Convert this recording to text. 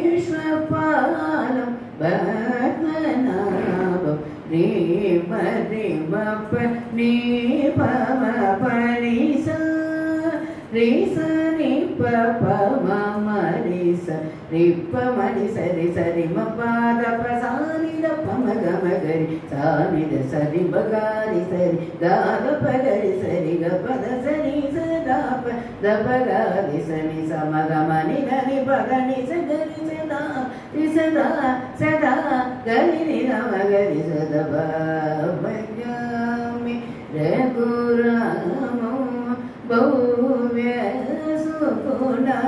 विश्वपालं पद्मनाभं RAM RAM नी पम परिस race नि पम मरिस रिप मणि सरि सरि म पाद पसानि द पम गम गरि सानि द सरि बगारि सरि दाग पगरि सरि ग पद सरि सदा प द पगारि सनि सम गम नि धनि पगनि सगरि सदा सदा सदा गरि नि नम गरि सदा भगमि रघुराम भव्य सुगुणा